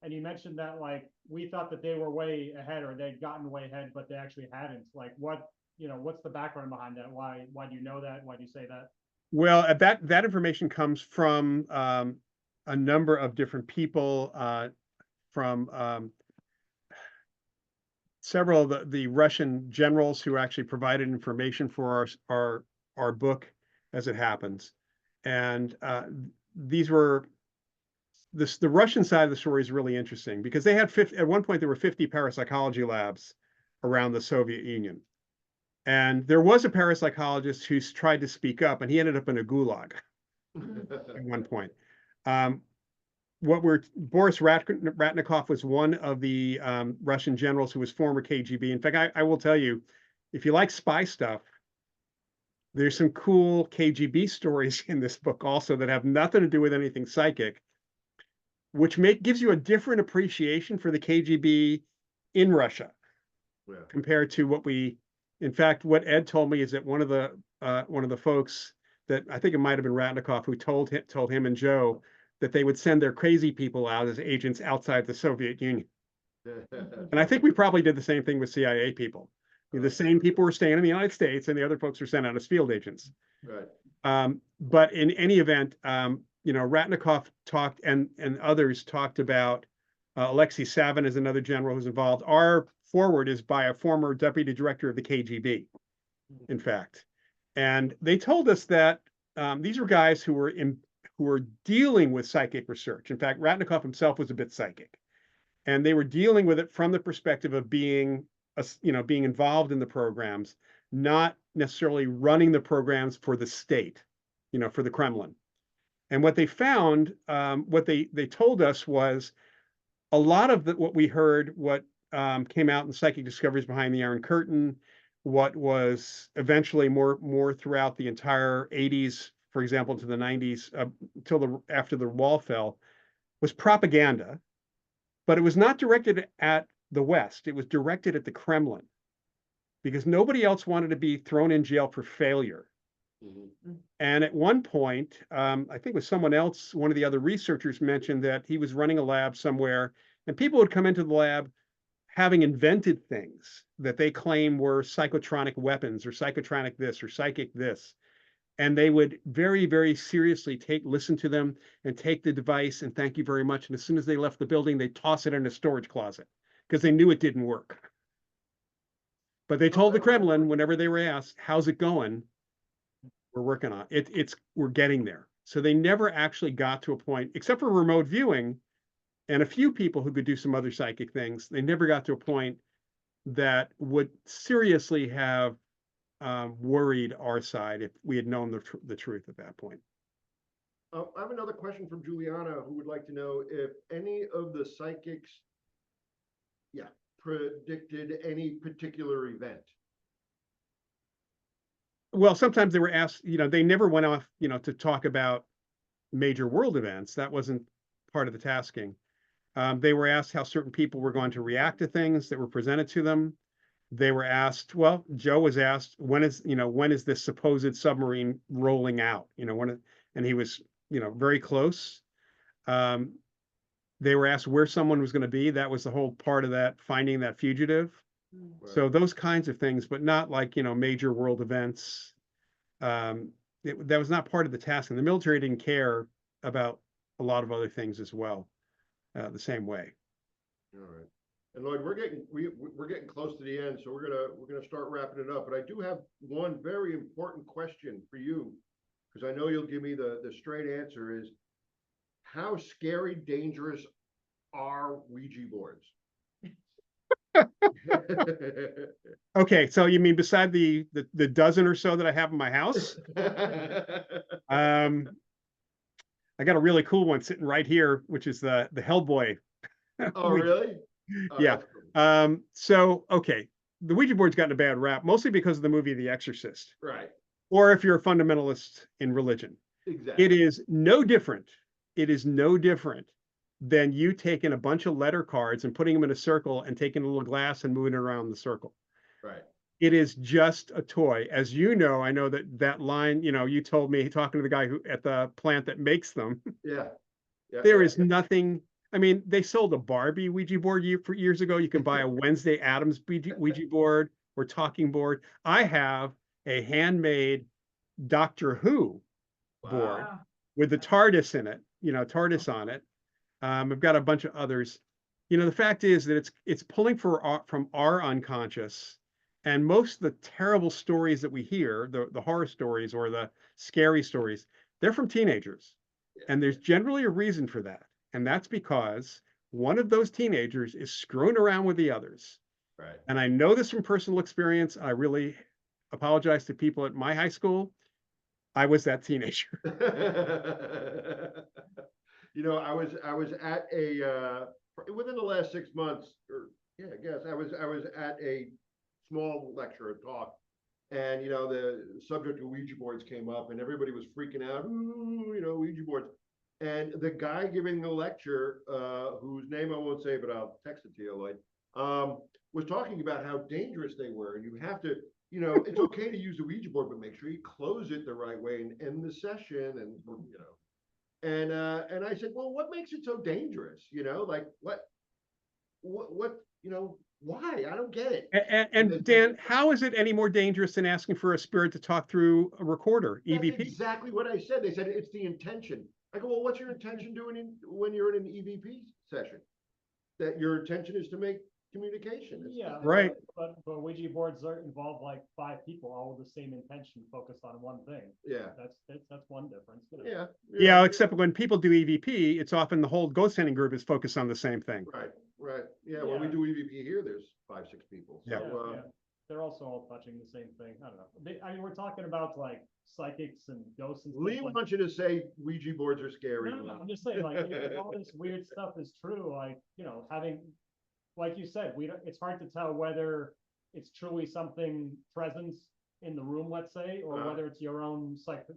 And you mentioned that like, we thought that they were way ahead or they'd gotten way ahead, but they actually hadn't. Like what, you know, what's the background behind that? Why do you know that? Why do you say that? Well, that information comes from a number of different people, from several of the Russian generals who actually provided information for our book as it happens. And these were the Russian side of the story is really interesting because they had 50, at one point there were 50 parapsychology labs around the Soviet Union. And there was a parapsychologist who tried to speak up, and he ended up in a gulag at one point. Boris Ratnikov was one of the Russian generals who was former KGB. In fact, I will tell you, if you like spy stuff, there's some cool KGB stories in this book also that have nothing to do with anything psychic, which gives you a different appreciation for the KGB in Russia compared to what in fact, what Ed told me is that one of the folks that I think it might have been Ratnikov who told him and Joe that they would send their crazy people out as agents outside the Soviet Union. And I think we probably did the same thing with CIA people. The same people were staying in the United States, and the other folks were sent out as field agents. Right. But in any event, you know, Ratnikov talked and others talked about Alexei Savin is another general who's involved. Our forward is by a former deputy director of the KGB, in fact. And they told us that these were guys who were dealing with psychic research. In fact, Ratnikov himself was a bit psychic. And they were dealing with it from the perspective of being involved in the programs, not necessarily running the programs for the state, you know, for the Kremlin. And what they found, what they told us was a lot of what we heard, what came out in Psychic Discoveries Behind the Iron Curtain, what was eventually more throughout the entire 80s, for example, to the 90s, after the wall fell, was propaganda, but it was not directed at the West. It was directed at the Kremlin because nobody else wanted to be thrown in jail for failure. Mm-hmm. And at one point, I think it was someone else, one of the other researchers mentioned that he was running a lab somewhere, and people would come into the lab having invented things that they claim were psychotronic weapons or psychotronic this or psychic this. And they would very, very seriously listen to them and take the device and thank you very much. And as soon as they left the building, they toss it in a storage closet because they knew it didn't work. But they told the Kremlin whenever they were asked, how's it going? We're working on it. We're getting there. So they never actually got to a point, except for remote viewing and a few people who could do some other psychic things. They never got to a point that would seriously have worried our side if we had known the truth at that point. I have another question from Juliana, who would like to know if any of the psychics, predicted any particular event. Well, sometimes they were asked, you know, they never went off, you know, to talk about major world events. That wasn't part of the tasking. They were asked how certain people were going to react to things that were presented to them. They were asked, well, Joe was asked, when is this supposed submarine rolling out? You know, and he was, you know, very close. They were asked where someone was going to be. That was the whole part of that, finding that fugitive. Right. So those kinds of things, but not like, you know, major world events. That was not part of the task. And the military didn't care about a lot of other things as well, the same way. All right. And Lloyd, we're getting close to the end, so we're gonna start wrapping it up. But I do have one very important question for you, because I know you'll give me the straight answer is, how scary, dangerous are Ouija boards? Okay, so you mean beside the dozen or so that I have in my house? I got a really cool one sitting right here, which is the Hellboy. Oh, really? Oh, Yeah. that's cool. So okay, the Ouija board's gotten a bad rap, mostly because of the movie The Exorcist, Right, or if you're a fundamentalist in religion. exactly. It is no different. It is no different than you taking a bunch of letter cards and putting them in a circle and taking a little glass and moving it around the circle. Right. It is just a toy. As you know, I know that line, you told me talking to the guy who at the plant that makes them, Yeah. Yeah. there yeah, is nothing. I mean, they sold a Barbie Ouija board for years ago. You can buy a Wednesday Addams Ouija board or talking board. I have a handmade Doctor Who board Wow. with the TARDIS in it, TARDIS on it. I've got a bunch of others. The fact is that it's pulling from our unconscious, and most of the terrible stories that we hear, the horror stories or the scary stories, they're from teenagers, and there's generally a reason for that, and that's because one of those teenagers is screwing around with the others. Right. And I know this from personal experience. I really apologize to people at my high school. I was that teenager. I was at within the last 6 months, or yeah, I guess I was at a small lecture, a talk, and the subject of Ouija boards came up, and everybody was freaking out. Ooh, Ouija boards. And the guy giving the lecture, whose name I won't say, but I'll text it to you, Lloyd, was talking about how dangerous they were, and you have to. It's okay to use the Ouija board, but make sure you close it the right way and end the session, and I said, well, what makes it so dangerous? Like what, why? I don't get it. And they said, Dan, how is it any more dangerous than asking for a spirit to talk through a recorder, that's EVP? exactly what I said. They said it's the intention. I go, well, what's your intention doing when you're in an EVP session? That your intention is to make communication. Yeah, Right. But Ouija boards involve like 5 people, all with the same intention, focused on one thing. Yeah. That's one difference. Yeah. Yeah, except when people do EVP, it's often the whole ghost hunting group is focused on the same thing. Right. Right. Yeah. When we Yeah. do EVP here, there's 5-6 people. So, Yeah. They're also all touching the same thing. I don't know. I mean, we're talking about like psychics and ghosts and Lee stuff. Like, wants you to say Ouija boards are scary. no, I'm just saying, like, if all this weird stuff is true, like, having, like you said, it's hard to tell whether it's truly something presence in the room, let's say, or whether it's your own psychic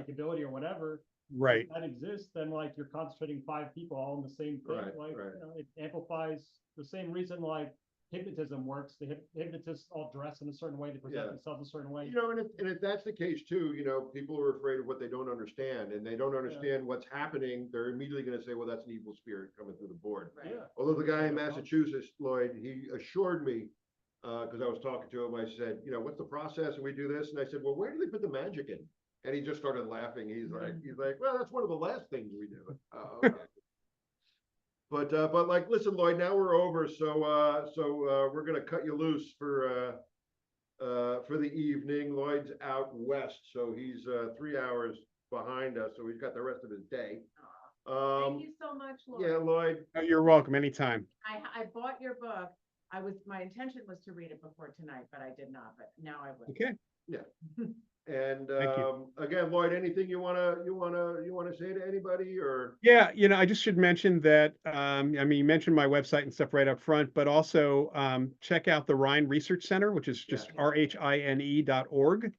ability or whatever. Right. If that exists, then like you're concentrating 5 people all in the same thing. Right, Like, right. it amplifies the same reason like hypnotism works. The hypnotists all dress in a certain way, they present Yeah. themselves a certain way. And if that's the case too, people are afraid of what they don't understand, and they don't understand what's happening. They're immediately going to say, well, that's an evil spirit coming through the board. Right. Yeah. Although the guy in Massachusetts, Lloyd, he assured me, because I was talking to him, I said, what's the process? And we do this. And I said, well, where do they put the magic in? And he just started laughing. He's like, well, that's one of the last things we do. Okay. But like, listen, Lloyd, now we're over. So we're going to cut you loose for the evening. Lloyd's out west, so he's 3 hours behind us. So he's got the rest of his day. Thank you so much, Lloyd. Yeah, Lloyd. Oh, you're welcome anytime. I bought your book. My intention was to read it before tonight, but I did not, but now I will. Okay. Yeah. And Thank you. again, Lloyd, anything you wanna say to anybody, or? Yeah, I just should mention that, I mean, you mentioned my website and stuff right up front, but also check out the Rhine Research Center, which is just rhine.org.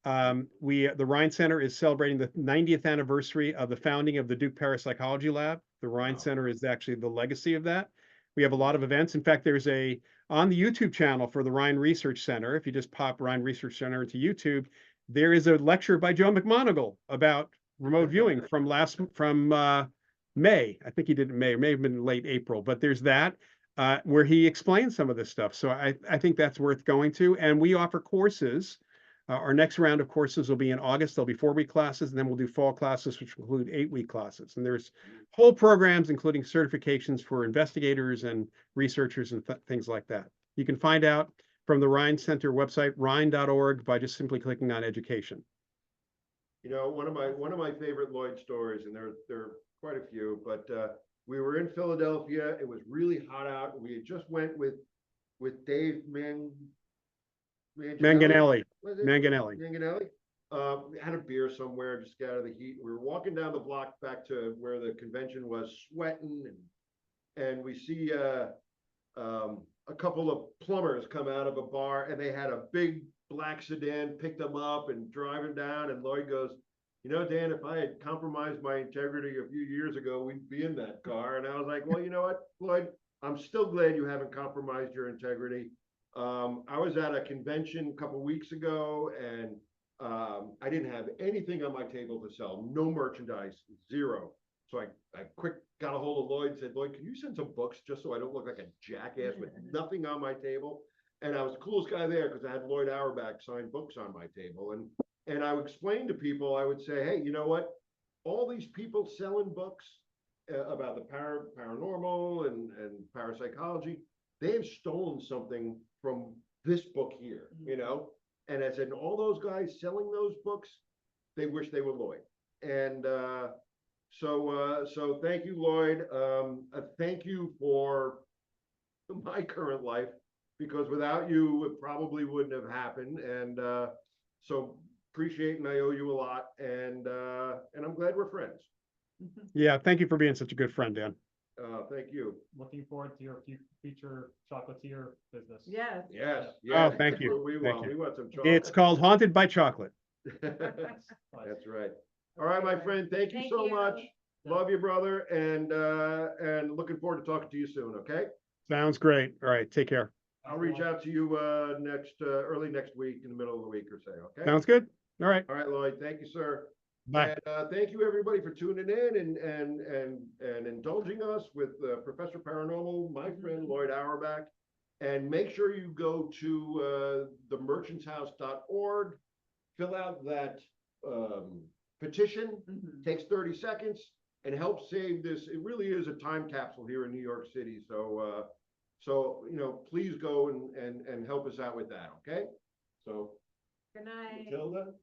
The Rhine Center is celebrating the 90th anniversary of the founding of the Duke Parapsychology Lab. The Rhine Center is actually the legacy of that. We have a lot of events. In fact, there's on the YouTube channel for the Rhine Research Center, if you just pop Rhine Research Center into YouTube, there is a lecture by Joe McMoneagle about remote viewing from May. I think he did it in May, or may have been late April, but there's that where he explains some of this stuff. So I think that's worth going to. And we offer courses. Our next round of courses will be in August. There'll be 4-week classes, and then we'll do fall classes, which include 8-week classes. And there's whole programs, including certifications for investigators and researchers and things like that. You can find out from the Rhine Center website, rhine.org, by just simply clicking on education. One of my favorite Lloyd stories, and there are quite a few, but we were in Philadelphia. It was really hot out. We had just went with Dave Manganelli. We had a beer somewhere, just got out of the heat. We were walking down the block back to where the convention was, sweating, and we see a couple of plumbers come out of a bar and they had a big black sedan, picked them up and driving down. And Lloyd goes, you know, Dan, if I had compromised my integrity a few years ago, we'd be in that car. And I was like, well, you know what, Lloyd, I'm still glad you haven't compromised your integrity. I was at a convention a couple weeks ago and I didn't have anything on my table to sell, no merchandise, zero. So I quick got a hold of Lloyd and said, Lloyd, can you send some books just so I don't look like a jackass with nothing on my table? And I was the coolest guy there because I had Lloyd Auerbach sign books on my table. And I would explain to people, I would say, hey, you know what? All these people selling books about the paranormal and parapsychology, they have stolen something from this book here, you know? And I said, all those guys selling those books, they wish they were Lloyd. And so thank you, Lloyd. Thank you for my current life, because without you, it probably wouldn't have happened. And so appreciate and I owe you a lot. And I'm glad we're friends. Yeah, thank you for being such a good friend, Dan. Thank you. Looking forward to your future chocolatier business. Yes. Yes. Oh, Yes. thank you. We Thank want. you. We want some chocolate. It's called Haunted by Chocolate. That's right. All right, my friend. Thank you Thank so you. much. Love you, brother. And looking forward to talking to you soon. Okay. Sounds great. All right, take care. I'll reach out to you early next week, in the middle of the week or so. Okay. Sounds good. All right. All right, Lloyd. Thank you, sir. Bye. And thank you everybody for tuning in and indulging us with Professor Paranormal, my friend Lloyd Auerbach. And make sure you go to themerchantshouse.org, fill out that petition, takes 30 seconds, and help save this. It really is a time capsule here in New York City. So you know, please go and help us out with that. Okay. So Good night. Matilda.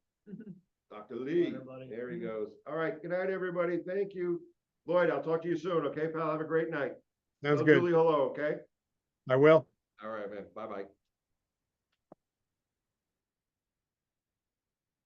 Dr. Lee, everybody. there he goes. All right, good night, everybody. Thank you. Lloyd, I'll talk to you soon, okay, pal? Have a great night. Sounds Tell good. Julie hello, okay? I will. All right, man. Bye-bye.